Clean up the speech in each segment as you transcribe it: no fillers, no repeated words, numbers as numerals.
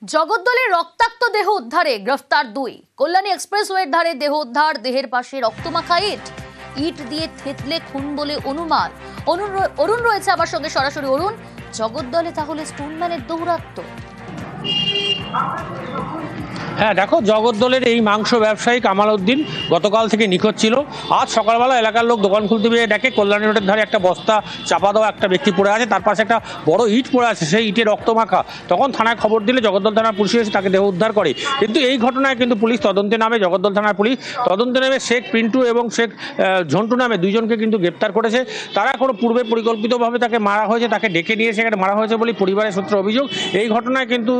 জগদ্দলের রক্তাক্ত দেহ উদ্ধারে গ্রেফতার 2। কল্যাণী এক্সপ্রেসওয়ের ধারে দেহ উদ্ধার, দেহের পাশে রক্তমাখা ইট দিয়ে থেতলে খুন বলে অনুমান। অরুণ রয়েছে আমার সঙ্গে সরাসরি। অরুণ, জগদ্দলে তাহলে স্টোনম্যানের দৌরাত্ম্য? হ্যাঁ দেখো, জগদ্দলের এই মাংস ব্যবসায়ী কামাল উদ্দিন গতকাল থেকে নিখোঁজ ছিল। আজ সকালবেলা এলাকার লোক দোকান খুলতে গিয়ে দেখে কল্যাণী রোডের ধারে একটা বস্তা চাপা দেওয়া একটা ব্যক্তি পড়ে আছে, তার পাশে একটা বড় ইট পড়ে আছে, সেই ইটে রক্তমাখা। তখন থানায় খবর দিলে জগদ্দল থানার পুলিশ এসে তাকে দেহ উদ্ধার করে। কিন্তু এই ঘটনায় কিন্তু পুলিশ তদন্তে নামে, জগদ্দল থানার পুলিশ তদন্তে নেমে শেখ পিন্টু এবং শেখ ঝন্টু নামে দুইজনকে কিন্তু গ্রেপ্তার করেছে। তারা কোনো পূর্বে পরিকল্পিতভাবে তাকে মারা হয়েছে, তাকে ডেকে নিয়ে সেখানে মারা হয়েছে বলে পরিবারের সূত্রে অভিযোগ। এই ঘটনায় কিন্তু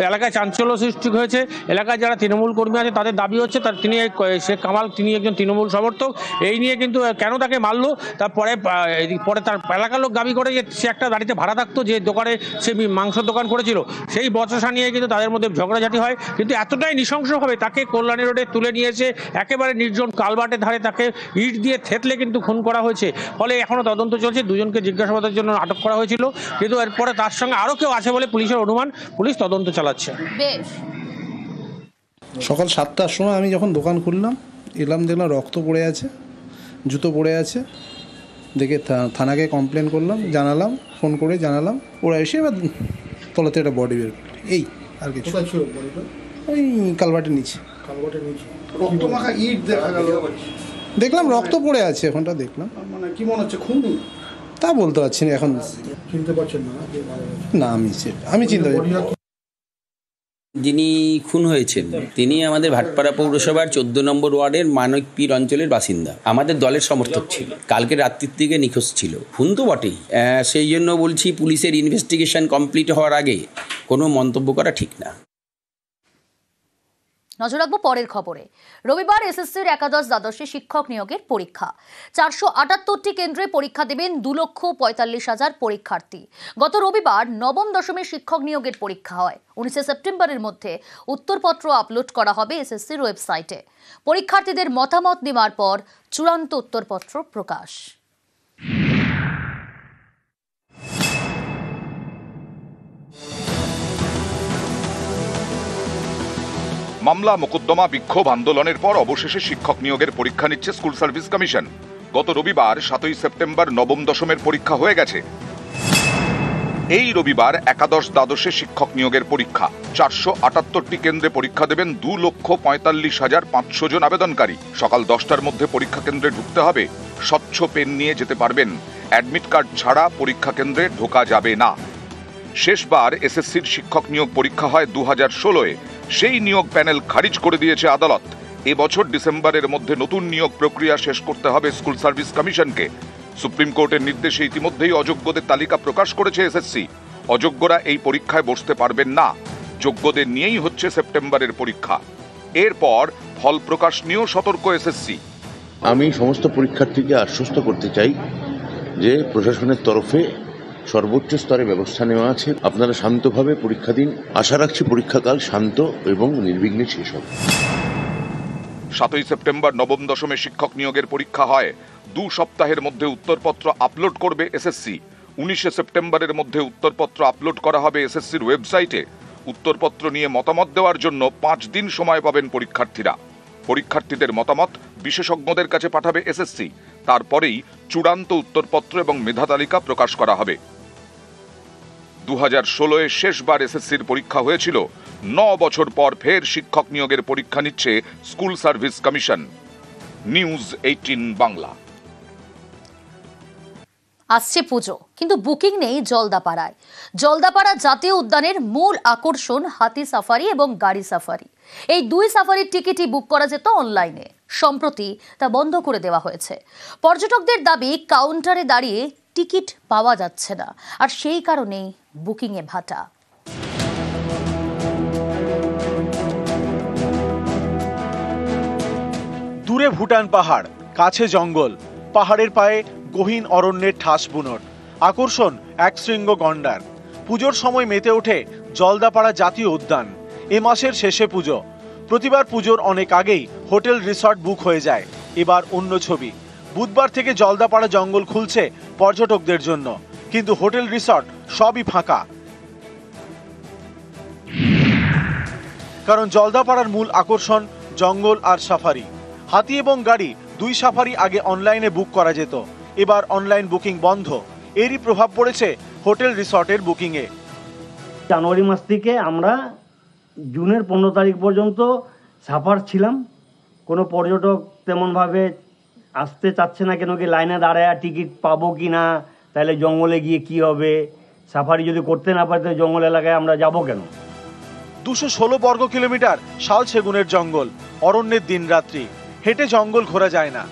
এলাকায় চাঞ্চল্য সৃষ্টি হয়েছে। এলাকায় যারা তৃণমূল কর্মী আছে তাদের দাবি হচ্ছে তিনি শেখ কামাল, তিনি একজন তৃণমূল সমর্থক। এই নিয়ে কিন্তু কেন তাকে মারলো, তারপরে তার এলাকার লোক দাবি করে যে সে একটা গাড়িতে ভাড়া থাকতো, যে দোকানে সে মাংসের দোকান করেছিল, সেই বচসা নিয়ে কিন্তু তাদের মধ্যে ঝগড়াঝাটি হয়। কিন্তু এতটাই নৃশংসভাবে তাকে কল্যাণী রোডে তুলে নিয়েছে, একেবারে নির্জন কালবাটের ধারে তাকে ইট দিয়ে থেতলে কিন্তু খুন করা হয়েছে। ফলে এখনো তদন্ত চলছে, দুজনকে জিজ্ঞাসাবাদের জন্য আটক করা হয়েছিল, কিন্তু এরপরে তার সঙ্গে আরও কেউ আছে বলে পুলিশের অনুমান। পুলিশ তদন্ত চালাচ্ছে। বেশ। সকাল 7টার সময় আমি যখন দোকান খুললাম, এলাম, দেখলাম রক্ত পড়ে আছে, জুতো পড়ে আছে। দেখে থানাকে কমপ্লেন করলাম, জানালাম, ফোন করে জানালাম। ওরা এসে এবার তলাতে একটা বডি বের করে, এই আর কিছু। ওই কালভার্টের নিচে। রক্তমাখা ইট দেখা গেল, দেখলাম রক্ত পড়ে আছে, এখনটা দেখলাম। মানে কি মনে হচ্ছে খুন? তা বলতে পারছি না এখন। চিনতে পারছেন না? না, আমি চিন্তা করি। যিনি খুন হয়েছেন তিনি আমাদের ভাটপাড়া পৌরসভার 14 নম্বর ওয়ার্ডের মানকপীর অঞ্চলের বাসিন্দা, আমাদের দলের সমর্থক ছিল। কালকে রাত্রির দিকে নিখোঁজ ছিল। খুন তো বটেই, সেই জন্য বলছি পুলিশের ইনভেস্টিগেশন কমপ্লিট হওয়ার আগে কোনো মন্তব্য করা ঠিক না। নজর রাখবো পরের খবরে। রবিবার এসএসসির একাদশ দ্বাদশে শিক্ষক নিয়োগের পরীক্ষা। 478টি কেন্দ্রে পরীক্ষা দেবেন 2,45,000 পরীক্ষার্থী। গত রবিবার নবম দশমের শিক্ষক নিয়োগের পরীক্ষা হয়। 19 সেপ্টেম্বরের মধ্যে উত্তরপত্র আপলোড করা হবে এসএসসির ওয়েবসাইটে। পরীক্ষার্থীদের মতামত নেওয়ার পর চূড়ান্ত উত্তরপত্র প্রকাশ। মামলা, মোকদ্দমা, বিক্ষোভ, আন্দোলনের পর অবশেষে শিক্ষক নিয়োগের পরীক্ষা নিচ্ছে স্কুল সার্ভিস কমিশন। গত রবিবার 7 সেপ্টেম্বর নবম দশমের পরীক্ষা হয়ে গেছে। এই রবিবার একাদশ দ্বাদশে শিক্ষক নিয়োগের পরীক্ষা। 478টি কেন্দ্রে পরীক্ষা দেবেন 2,45,500 জন আবেদনকারী। সকাল 10টার মধ্যে পরীক্ষা কেন্দ্রে ঢুকতে হবে। স্বচ্ছ পেন নিয়ে যেতে পারবেন। অ্যাডমিট কার্ড ছাড়া পরীক্ষা কেন্দ্রে ঢোকা যাবে না। শেষবার এসএসসির শিক্ষক নিয়োগ পরীক্ষা হয় 2016-এ। সেই নিয়োগ প্যানেল খারিজ করে দিয়েছে আদালত। এবছর ডিসেম্বরের মধ্যে নতুন নিয়োগ প্রক্রিয়া শেষ করতে হবে স্কুল সার্ভিস কমিশনকে। সুপ্রিম কোর্টের নির্দেশে ইতিমধ্যেই অযোগ্যদের তালিকা প্রকাশ করেছে এসএসসি। অযোগ্যরা এই পরীক্ষায় বসতে পারবেন না। যোগ্যদের নিয়েই হচ্ছে সেপ্টেম্বরের পরীক্ষা। এরপর ফল প্রকাশ নিয়েও সতর্ক এসএসসি। আমি সমস্ত পরীক্ষার্থীকে আশ্বস্ত করতে চাই যে প্রশাসনের তরফে সর্বোচ্চ স্তরে ব্যবস্থা নেওয়া আছে। আপনারা শান্তভাবে পরীক্ষা দিন। আশা রাখছি পরীক্ষাকাল শান্ত এবং নির্বিঘ্নে শেষ হবে। 7 সেপ্টেম্বর নবম দশমে শিক্ষক নিয়োগের পরীক্ষা হয়। 2 সপ্তাহের মধ্যে উত্তরপত্র আপলোড করবে এসএসসি। 19 সেপ্টেম্বরের মধ্যে উত্তরপত্র আপলোড করা হবে এসএসসির ওয়েবসাইটে। উত্তরপত্র নিয়ে মতামত দেওয়ার জন্য 5 দিন সময় পাবেন পরীক্ষার্থীরা। পরীক্ষার্থীদের মতামত বিশেষজ্ঞদের কাছে পাঠাবে এসএসসি। তারপরেই চূড়ান্ত উত্তরপত্র এবং মেধা তালিকা প্রকাশ করা হবে। 2016-এ শেষবার এসএসসির পরীক্ষা হয়েছিল। 9 বছর পর ফের শিক্ষক নিয়োগের পরীক্ষা নিচ্ছে school service commission. News 18 Bangla. আসছে পুজো, কিন্তু বুকিং নেই জলদাপাড়ায়। জলদাপাড়া জাতীয় উদ্যানের মূল আকর্ষণ হাতি সাফারি এবং গাড়ি সাফারি। এই 2 সাফারির টিকিটই বুক করা যেত অনলাইনে। সম্প্রতি তা বন্ধ করে দেওয়া হয়েছে। পর্যটকদের দাবি কাউন্টারে দাঁড়িয়ে টিকিট পাওয়া যাচ্ছে না, আর সেই কারণেই বুকিংয়ে ভাটা। দূরে ভুটান পাহাড়, কাছে জঙ্গল, পাহাড়ের পায়ে গহীন অরণ্যের ঠাস বুনট, আকর্ষণ এক শৃঙ্গ গন্ডার। পুজোর সময় মেতে ওঠে জলদাপাড়া জাতীয় উদ্যান। এ মাসের শেষে পুজো। প্রতিবার পুজোর অনেক আগেই হোটেল রিসর্ট বুক হয়ে যায়। এবার অন্য ছবি। বুধবার থেকে জলদাপাড়া জঙ্গল খুলছে পর্যটকদের জন্য, কিন্তু হোটেল রিসর্ট সবই ফাঁকা। কারণ জলদাপাড়ার মূল আকর্ষণ জঙ্গল আর সাফারি। হাতি এবং গাড়ি দুই সাফারি আগে অনলাইনে বুক করা যেত, এবার অনলাইন বুকিং বন্ধ। এরই প্রভাব পড়েছে হোটেল রিসর্টের বুকিংয়ে। জানুয়ারি মাস থেকে আমরা জুনের 15 তারিখ পর্যন্ত সাফার ছিলাম। কোনো পর্যটক তেমনভাবে আসতে চাচ্ছে না, কেন কি লাইনে দাঁড়ায় টিকিট পাবো কি না, তাহলে জঙ্গলে গিয়ে কি হবে, সাফারি যদি করতে না পারে তাহলে জঙ্গল এলাকায় আমরা যাব কেন। 216 বর্গ কিলোমিটার শাল সেগুনের জঙ্গল, অরণ্যের দিন রাত্রি, হেঁটে জঙ্গল ঘোরা যায় না।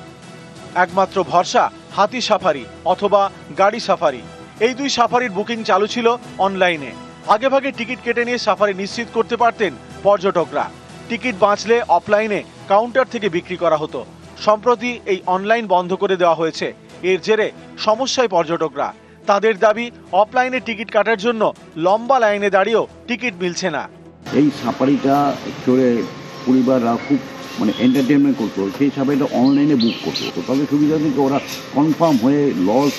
একমাত্র ভরসা হাতি সাফারি অথবা গাড়ি সাফারি। এই দুই সাফারির বুকিং চালু ছিল অনলাইনে। আগেভাগে টিকিট কেটে নিয়ে সাফারি নিশ্চিত করতে পারতেন পর্যটকরা। টিকিট বাঁচলে অফলাইনে কাউন্টার থেকে বিক্রি করা হতো। সম্প্রতি এই অনলাইন বন্ধ করে দেওয়া হয়েছে। এর জেরে সমস্যায় পর্যটকরা। তাদের দাবি, অফলাইনে টিকিট কাটার জন্য লম্বা লাইনে দাঁড়িয়েও টিকিট মিলছে না। এই সাফারিটা চড়ে পরিবাররা খুব এন্টারটেনমেন্ট করতো, সেই সাফারিটা অনলাইনে বুক করতো। তো তাদের সুবিধা থেকে ওরা কনফার্ম হয়ে লজ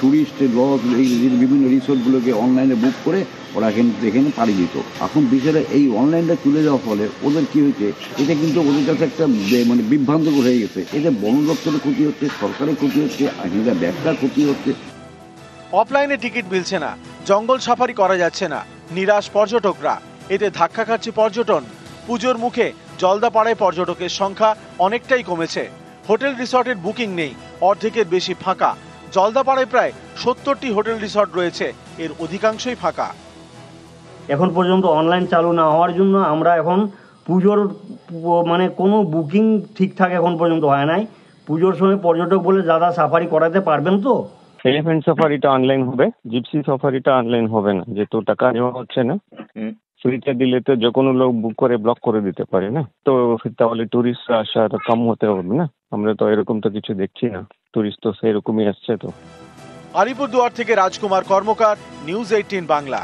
ট্যুরিস্টের লজ এই বিভিন্ন রিসোর্টগুলোকে অনলাইনে বুক করে ওরা এখানে পাড়ি দিত। এখন বিষয়টা এই অনলাইনটা চলে যাওয়ার ফলে ওদের কী হয়েছে, এটা কিন্তু ওদের কাছে একটা বিভ্রান্তকর হয়ে গেছে। এতে বন দপ্তরের ক্ষতি হচ্ছে, সরকারের ক্ষতি হচ্ছে, এখানকার ব্যবসার ক্ষতি হচ্ছে। অফলাইনে টিকিট মিলছে না, জঙ্গল সাফারি করা যাচ্ছে না, নিরাশ পর্যটকরা। এতে ধাক্কা খাচ্ছে পর্যটন। পুজোর মুখে জলদাপাড়ায় পর্যটকের সংখ্যা অনেকটাই কমেছে। হোটেল রিসর্টের বুকিং নেই, অর্ধেকের বেশি ফাঁকা। জলদাপাড়ায় প্রায় 70টি হোটেল রিসর্ট রয়েছে, এর অধিকাংশই ফাঁকা। এখন পর্যন্ত অনলাইন চালু না হওয়ার জন্য আমরা এখন পুজোর কোনো বুকিং ঠিকঠাক এখন পর্যন্ত হয় নাই। পুজোর সময় পর্যটক বলে দাদা সাফারি করাতে পারবেন তো? এলিফ্যান্ট সাফারিটা অনলাইন হবে, জিপসি সাফারিটা অনলাইন হবে না, যেহেতু টাকা নেওয়া হচ্ছে না। ফ্রিতে দিলে তো যে কোনো লোক বুক করে ব্লক করে দিতে পারে না, তো তাহলে ট্যুরিস্ট আসা কম হতে হবে না। আমরা তো এরকম তো কিছু দেখছি না, ট্যুরিস্ট তো সেরকমই আসছে। তো আলিপুরদুয়ার থেকে রাজকুমার কর্মকার, নিউজ 18 বাংলা।